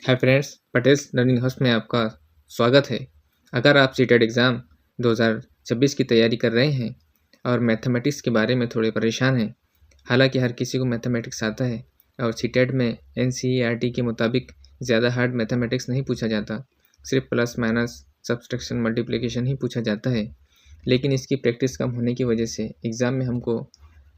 Hi friends, Patels learning house में आपका स्वागत है। अगर आप सीटेट एग्ज़ाम 2026 की तैयारी कर रहे हैं और मैथमेटिक्स के बारे में थोड़े परेशान हैं, हालांकि हर किसी को मैथमेटिक्स आता है और सीटेट में एनसीईआरटी के मुताबिक ज़्यादा हार्ड मैथमेटिक्स नहीं पूछा जाता, सिर्फ प्लस माइनस सब्सट्रैक्शन मल्टीप्लिकेशन ही पूछा जाता है। लेकिन इसकी प्रैक्टिस कम होने की वजह से एग्ज़ाम में हमको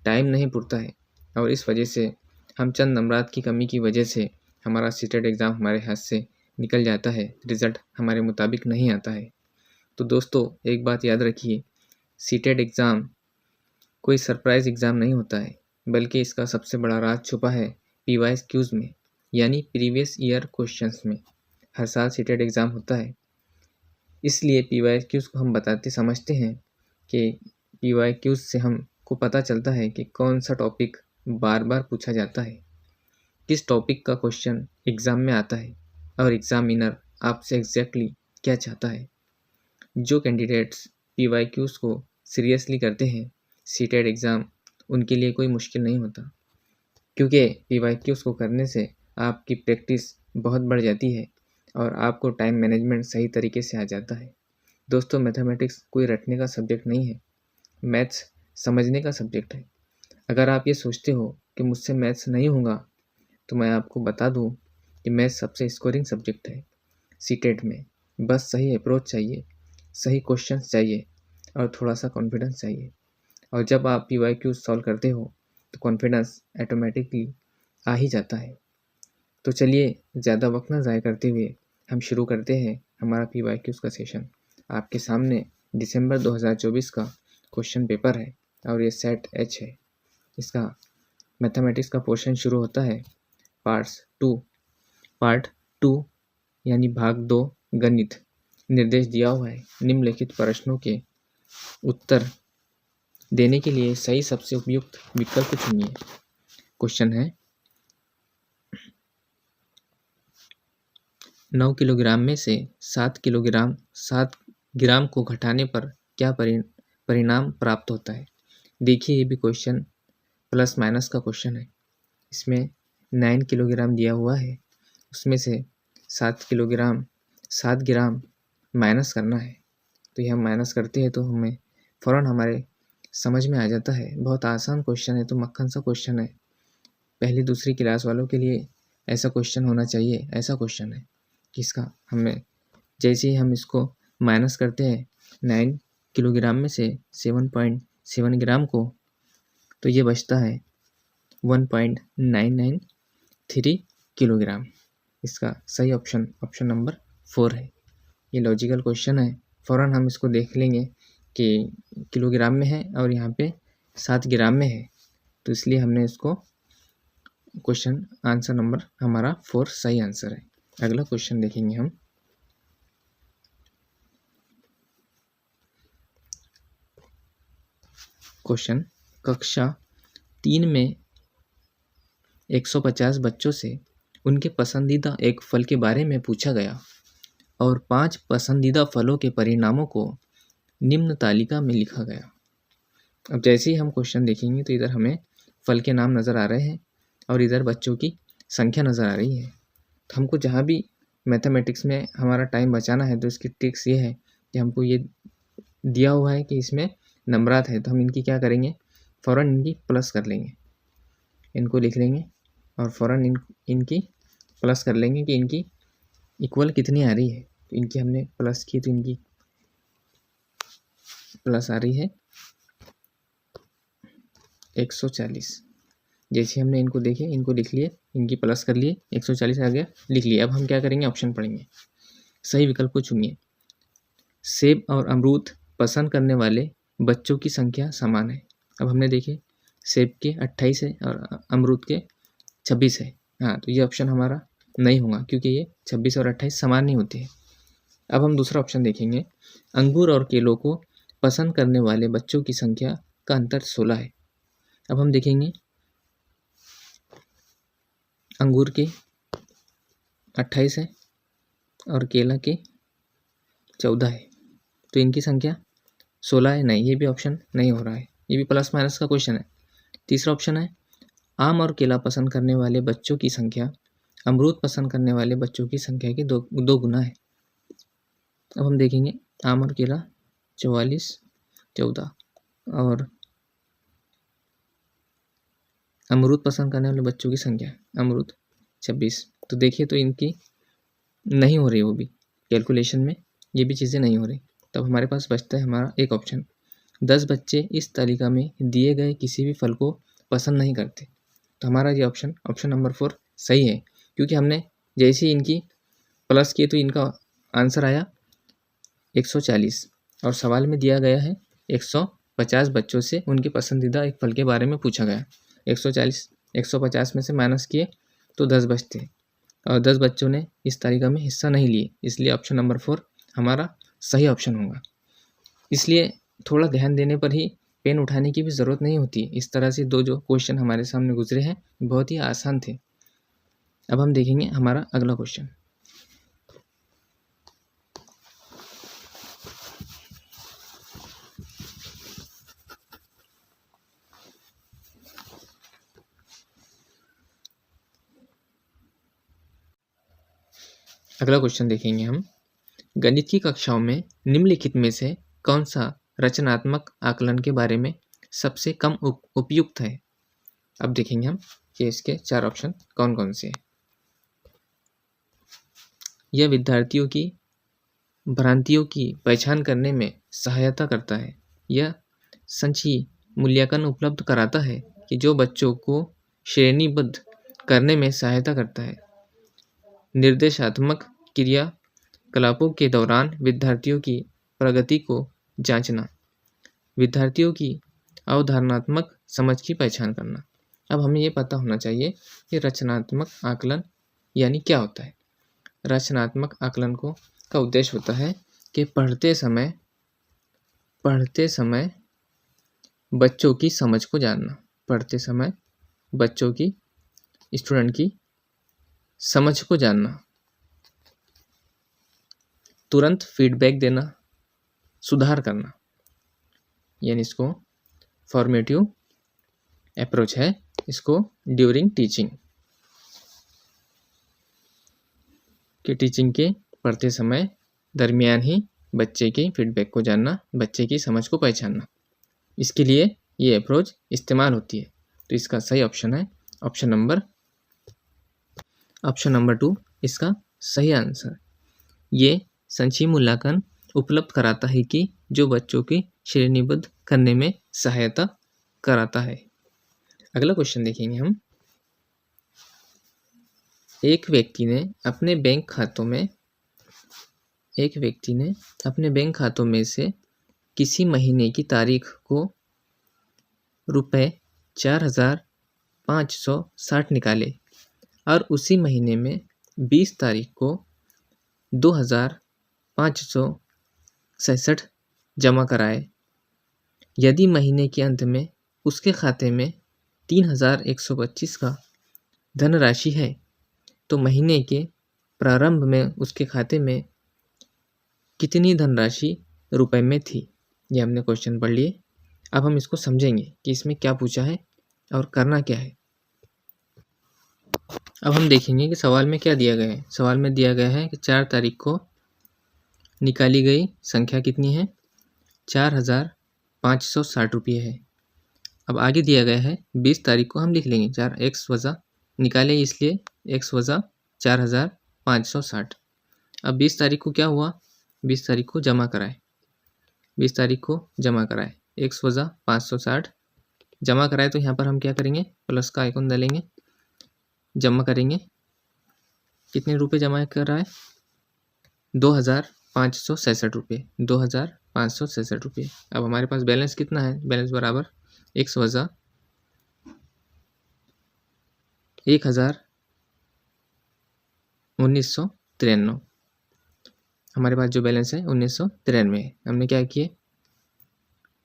टाइम नहीं पुरता है और इस वजह से हम चंद नंबरात की कमी की वजह से हमारा सीटेट एग्ज़ाम हमारे हाथ से निकल जाता है, रिज़ल्ट हमारे मुताबिक नहीं आता है। तो दोस्तों, एक बात याद रखिए, सीटेट एग्ज़ाम कोई सरप्राइज़ एग्ज़ाम नहीं होता है, बल्कि इसका सबसे बड़ा राज छुपा है पीवाईक्यूज़ में, यानी प्रीवियस ईयर क्वेश्चंस में। हर साल सीटेट एग्ज़ाम होता है, इसलिए पीवाईक्यूज़ को हम बताते समझते हैं कि पीवाईक्यूज़ से हमको पता चलता है कि कौन सा टॉपिक बार बार पूछा जाता है, किस टॉपिक का क्वेश्चन एग्ज़ाम में आता है और एग्ज़ामिनर आपसे एग्जैक्टली क्या चाहता है। जो कैंडिडेट्स पीवाईक्यूज़ को सीरियसली करते हैं, सीटेट एग्ज़ाम उनके लिए कोई मुश्किल नहीं होता, क्योंकि पीवाईक्यूज़ को करने से आपकी प्रैक्टिस बहुत बढ़ जाती है और आपको टाइम मैनेजमेंट सही तरीके से आ जाता है। दोस्तों, मैथमेटिक्स कोई रटने का सब्जेक्ट नहीं है, मैथ्स समझने का सब्जेक्ट है। अगर आप ये सोचते हो कि मुझसे मैथ्स नहीं होगा, तो मैं आपको बता दूं कि मैथ्स सबसे स्कोरिंग सब्जेक्ट है सीटेट में। बस सही अप्रोच चाहिए, सही क्वेश्चंस चाहिए और थोड़ा सा कॉन्फिडेंस चाहिए। और जब आप पीवाईक्यू सॉल्व करते हो तो कॉन्फिडेंस ऑटोमेटिकली आ ही जाता है। तो चलिए, ज़्यादा वक्त ना ज़ाया करते हुए हम शुरू करते हैं हमारा पीवाईक्यूज़ का सेशन। आपके सामने दिसंबर 2024 का क्वेश्चन पेपर है और ये सेट एच है। इसका मैथमेटिक्स का पोर्शन शुरू होता है पार्ट टू यानी भाग 2 गणित। निर्देश दिया हुआ है, निम्नलिखित प्रश्नों के उत्तर देने के लिए सही सबसे उपयुक्त विकल्प चुनिए। क्वेश्चन है, 9 किलोग्राम में से 7 ग्राम को घटाने पर क्या परिणाम प्राप्त होता है। देखिए, ये भी क्वेश्चन प्लस माइनस का क्वेश्चन है। इसमें 9 किलोग्राम दिया हुआ है, उसमें से 7 ग्राम माइनस करना है। तो ये हम माइनस करते हैं तो हमें फ़ौरन हमारे समझ में आ जाता है। बहुत आसान क्वेश्चन है, तो मक्खन सा क्वेश्चन है। पहली दूसरी क्लास वालों के लिए ऐसा क्वेश्चन होना चाहिए। ऐसा क्वेश्चन है किसका, हमें जैसे ही हम इसको माइनस करते हैं 9 किलोग्राम में से 7.7 ग्राम को, तो ये बचता है 1.993 किलोग्राम। इसका सही ऑप्शन नंबर 4 है। ये लॉजिकल क्वेश्चन है, फ़ौरन हम इसको देख लेंगे कि किलोग्राम में है और यहाँ पे 7 ग्राम में है, तो इसलिए हमने इसको क्वेश्चन आंसर नंबर हमारा 4 सही आंसर है। अगला क्वेश्चन देखेंगे हम। क्वेश्चन, कक्षा 3 में 150 बच्चों से उनके पसंदीदा एक फल के बारे में पूछा गया और 5 पसंदीदा फलों के परिणामों को निम्न तालिका में लिखा गया। अब जैसे ही हम क्वेश्चन देखेंगे तो इधर हमें फल के नाम नज़र आ रहे हैं और इधर बच्चों की संख्या नज़र आ रही है। तो हमको जहाँ भी मैथमेटिक्स में हमारा टाइम बचाना है, तो इसकी ट्रिक्स ये है कि हमको ये दिया हुआ है कि इसमें नंबरात है, तो हम इनकी क्या करेंगे, फ़ौरन इनकी प्लस कर लेंगे। इनको लिख लेंगे और फ़ौरन इनकी प्लस कर लेंगे कि इनकी इक्वल कितनी आ रही है। तो इनकी हमने प्लस की तो इनकी प्लस आ रही है 140। जैसे हमने इनको देखे, इनको लिख लिए, इनकी प्लस कर लिए, 140 आ गया, लिख लिए। अब हम क्या करेंगे, ऑप्शन पढ़ेंगे, सही विकल्प को चुनिए। सेब और अमरूद पसंद करने वाले बच्चों की संख्या समान है। अब हमने देखे सेब के 28 है और अमरूद के 26 है। हाँ, तो ये ऑप्शन हमारा नहीं होगा, क्योंकि ये 26 और 28 समान नहीं होते हैं। अब हम दूसरा ऑप्शन देखेंगे, अंगूर और केलों को पसंद करने वाले बच्चों की संख्या का अंतर 16 है। अब हम देखेंगे अंगूर के 28 है और केला के 14 है, तो इनकी संख्या 16 है। नहीं, ये भी ऑप्शन नहीं हो रहा है, ये भी प्लस माइनस का क्वेश्चन है। तीसरा ऑप्शन है, आम और केला पसंद करने वाले बच्चों की संख्या अमरूद पसंद करने वाले बच्चों की संख्या के दो गुना है। अब हम देखेंगे आम और केला 44, 14 और अमरूद पसंद करने वाले बच्चों की संख्या अमरूद 26। तो देखिए तो इनकी नहीं हो रही, वो भी कैलकुलेशन में ये भी चीज़ें नहीं हो रही। तब हमारे पास बचता है हमारा एक ऑप्शन, 10 बच्चे इस तालिका में दिए गए किसी भी फल को पसंद नहीं करते। तो हमारा ये ऑप्शन नंबर 4 सही है, क्योंकि हमने जैसे ही इनकी प्लस किए तो इनका आंसर आया 140 और सवाल में दिया गया है 150 बच्चों से उनके पसंदीदा एक फल के बारे में पूछा गया। 140 150 में से माइनस किए तो 10 बचते और 10 बच्चों ने इस तालिका में हिस्सा नहीं लिए, इसलिए ऑप्शन नंबर 4 हमारा सही ऑप्शन होगा। इसलिए थोड़ा ध्यान देने पर ही पेन उठाने की भी ज़रूरत नहीं होती। इस तरह से जो क्वेश्चन हमारे सामने गुजरे हैं बहुत ही आसान थे। अब हम देखेंगे हमारा अगला क्वेश्चन। अगला क्वेश्चन देखेंगे हम, गणित की कक्षाओं में निम्नलिखित में से कौन सा रचनात्मक आकलन के बारे में सबसे कम उपयुक्त है। अब देखेंगे हम कि इसके 4 ऑप्शन कौन कौन से हैं। यह विद्यार्थियों की भ्रांतियों की पहचान करने में सहायता करता है। यह संचयी मूल्यांकन उपलब्ध कराता है कि जो बच्चों को श्रेणीबद्ध करने में सहायता करता है। निर्देशात्मक क्रियाकलापों के दौरान विद्यार्थियों की प्रगति को जांचना। विद्यार्थियों की अवधारणात्मक समझ की पहचान करना। अब हमें ये पता होना चाहिए कि रचनात्मक आकलन यानी क्या होता है। रचनात्मक आकलन का उद्देश्य होता है कि पढ़ते समय बच्चों की समझ को जानना, पढ़ते समय बच्चों की स्टूडेंट की समझ को जानना, तुरंत फीडबैक देना, सुधार करना, यानी इसको फॉर्मेटिव अप्रोच है। इसको ड्यूरिंग टीचिंग के पढ़ते समय दरमियान ही बच्चे की फीडबैक को जानना, बच्चे की समझ को पहचानना, इसके लिए ये अप्रोच इस्तेमाल होती है। तो इसका सही ऑप्शन है ऑप्शन नंबर 2 इसका सही आंसर। ये संचयी मूल्यांकन उपलब्ध कराता है कि जो बच्चों की श्रेणीबद्ध करने में सहायता कराता है। अगला क्वेश्चन देखेंगे हम, एक व्यक्ति ने अपने बैंक खातों में से किसी महीने की तारीख को ₹4,560 निकाले और उसी महीने में 20 तारीख को 2,566 जमा कराए। यदि महीने के अंत में उसके खाते में 3,125 का धनराशि है तो महीने के प्रारंभ में उसके खाते में कितनी धनराशि रुपए में थी। ये हमने क्वेश्चन पढ़ लिए। अब हम इसको समझेंगे कि इसमें क्या पूछा है और करना क्या है। अब हम देखेंगे कि सवाल में क्या दिया गया है। सवाल में दिया गया है कि 4 तारीख को निकाली गई संख्या कितनी है, 4,560 रुपये है। अब आगे दिया गया है 20 तारीख को हम लिख लेंगे 4x वज़ा निकाले, इसलिए x वज़ा 4,560। अब 20 तारीख को क्या हुआ, 20 तारीख को जमा कराए, 20 तारीख को जमा कराए, x वज़ा 560 जमा कराए। तो यहाँ पर हम क्या करेंगे, प्लस का आइकन डालेंगे, जमा करेंगे। कितने रुपए जमा कर रहा है, 2,566 रुपये, 2,566 रुपये। अब हमारे पास बैलेंस कितना है, बैलेंस बराबर x वज़ा 1,1993। हमारे पास जो बैलेंस है 1993 है। हमने क्या किए,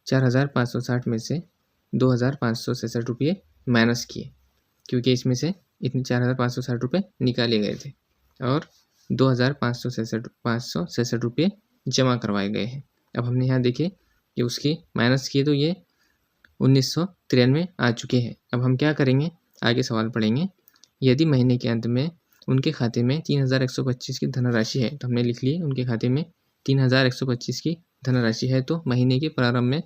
4,560 में से 2,566 रुपये माइनस किए, क्योंकि इसमें से इतने 4,560 रुपये निकाले गए थे और 2,566 रुपये जमा करवाए गए हैं। अब हमने यहाँ देखे कि उसकी माइनस किए तो ये 1993 आ चुके हैं। अब हम क्या करेंगे, आगे सवाल पढ़ेंगे। यदि महीने के अंत में उनके खाते में 3125 की धनराशि है। तो हमने लिख लिए उनके खाते में 3125 की धनराशि है। तो महीने के प्रारंभ में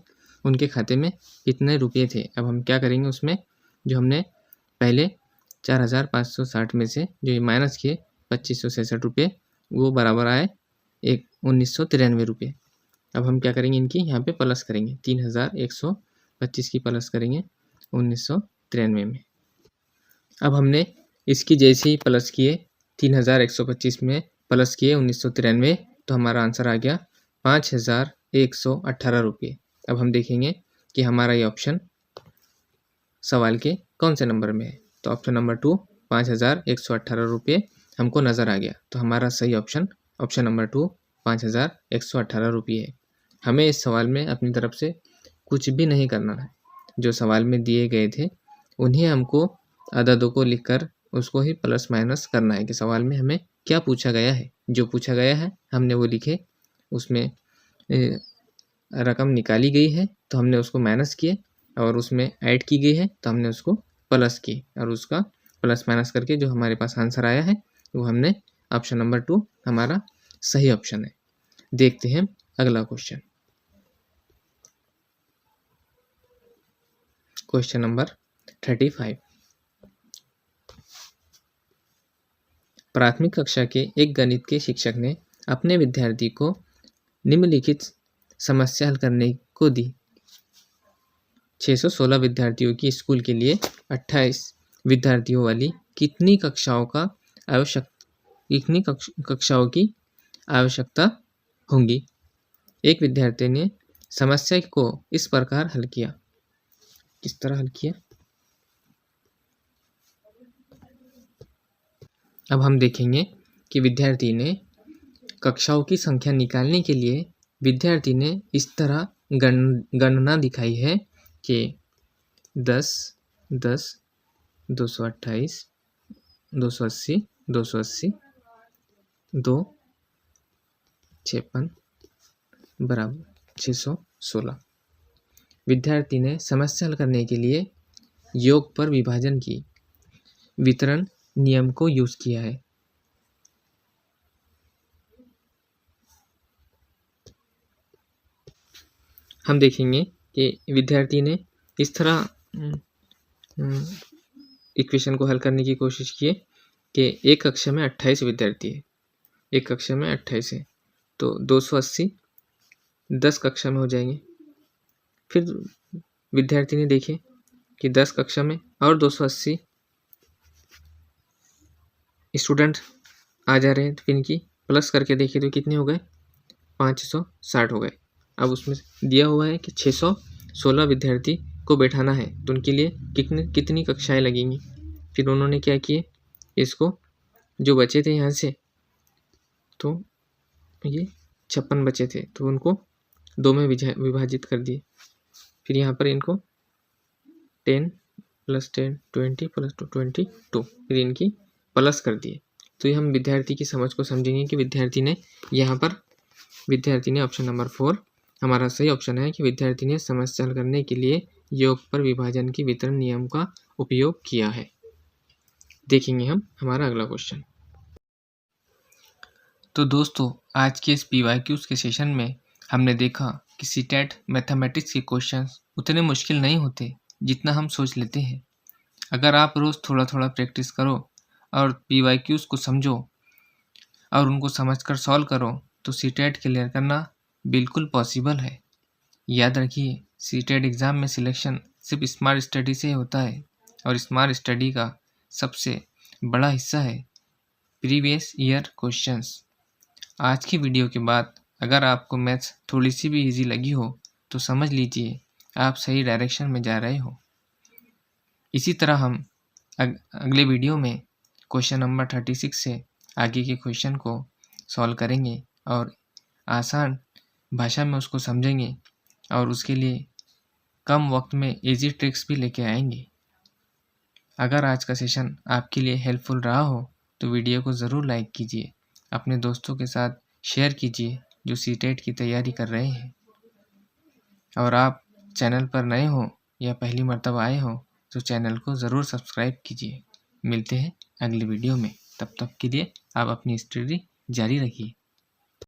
उनके खाते में कितने रुपये थे। अब हम क्या करेंगे, उसमें जो हमने पहले 4560 में से जो ये माइनस किए 2566 रुपये, वो बराबर आए 1993 रुपये। अब हम क्या करेंगे, इनकी यहाँ पे प्लस करेंगे, 3125 की प्लस करेंगे 1993 में। अब हमने इसकी जैसे ही प्लस किए 3125 में प्लस किए 1993, तो हमारा आंसर आ गया 5118 रुपये। अब हम देखेंगे कि हमारा ये ऑप्शन सवाल के कौन से नंबर में है। तो ऑप्शन नंबर 2 5118 रुपये हमको नज़र आ गया। तो हमारा सही ऑप्शन नंबर 2 5118 रुपये है। हमें इस सवाल में अपनी तरफ से कुछ भी नहीं करना है। जो सवाल में दिए गए थे उन्हें हमको अददों को लिखकर उसको ही प्लस माइनस करना है कि सवाल में हमें क्या पूछा गया है। जो पूछा गया है हमने वो लिखे, उसमें रकम निकाली गई है तो हमने उसको माइनस किए, और उसमें ऐड की गई है तो हमने उसको प्लस की, और उसका प्लस माइनस करके जो हमारे पास आंसर आया है वो हमने ऑप्शन नंबर 2 हमारा सही ऑप्शन है। देखते हैं अगला क्वेश्चन। Question number 35। प्राथमिक कक्षा के एक गणित के शिक्षक ने अपने विद्यार्थी को निम्नलिखित समस्या हल करने को दी। 616 विद्यार्थियों की स्कूल के लिए 28 विद्यार्थियों वाली कितनी कक्षाओं की आवश्यकता होंगी। एक विद्यार्थी ने समस्या को इस प्रकार हल किया। किस तरह हल किया, अब हम देखेंगे कि विद्यार्थी ने कक्षाओं की संख्या निकालने के लिए विद्यार्थी ने इस तरह गणना दिखाई है कि 10, 10, 228, 280, 280, 2, 56 बराबर 616। विद्यार्थी ने समस्या हल करने के लिए योग पर विभाजन की वितरण नियम को यूज किया है। हम देखेंगे कि विद्यार्थी ने इस तरह इक्वेशन को हल करने की कोशिश की कि एक कक्षा में 28 विद्यार्थी है, एक कक्षा में 28 है तो 280 10 कक्षा में हो जाएंगे। फिर विद्यार्थी ने देखे कि 10 कक्षा में और 280 स्टूडेंट आ जा रहे हैं, तो फिर इनकी प्लस करके देखे तो कितने हो गए, 560 हो गए। अब उसमें दिया हुआ है कि 616 विद्यार्थी को बैठाना है तो उनके लिए कितनी कक्षाएं लगेंगी। फिर उन्होंने क्या किए, इसको जो बचे थे यहाँ से, तो ये 56 बचे थे तो उनको 2 में विभाजित कर दिए। फिर यहाँ पर इनको 10 + 10 20 + 2 22, फिर इनकी प्लस कर दिए। तो ये हम विद्यार्थी की समझ को समझेंगे कि विद्यार्थी ने ऑप्शन नंबर 4 हमारा सही ऑप्शन है कि विद्यार्थी ने समस्या हल करने के लिए योग पर विभाजन की वितरण नियम का उपयोग किया है। देखेंगे हम हमारा अगला क्वेश्चन। तो दोस्तों, आज के इस PYQs के सेशन में हमने देखा कि सीटेट मैथमेटिक्स के क्वेश्चंस उतने मुश्किल नहीं होते जितना हम सोच लेते हैं। अगर आप रोज़ थोड़ा थोड़ा प्रैक्टिस करो और PYQs को समझो और उनको समझकर सॉल्व करो तो सीटेट क्लियर करना बिल्कुल पॉसिबल है। याद रखिए, सीटेट एग्ज़ाम में सिलेक्शन सिर्फ स्मार्ट स्टडी से होता है, और स्मार्ट स्टडी का सबसे बड़ा हिस्सा है प्रीवियस ईयर क्वेश्चंस। आज की वीडियो के बाद अगर आपको मैथ्स थोड़ी सी भी इजी लगी हो तो समझ लीजिए आप सही डायरेक्शन में जा रहे हो। इसी तरह हम अगले वीडियो में क्वेश्चन नंबर 36 से आगे के क्वेश्चन को सॉल्व करेंगे और आसान भाषा में उसको समझेंगे, और उसके लिए कम वक्त में इजी ट्रिक्स भी लेके आएंगे। अगर आज का सेशन आपके लिए हेल्पफुल रहा हो तो वीडियो को ज़रूर लाइक कीजिए, अपने दोस्तों के साथ शेयर कीजिए जो सीटेट की तैयारी कर रहे हैं। और आप चैनल पर नए हो या पहली मर्तबा आए हो तो चैनल को ज़रूर सब्सक्राइब कीजिए। मिलते हैं अगली वीडियो में। तब तक के लिए आप अपनी स्टडी जारी रखिए।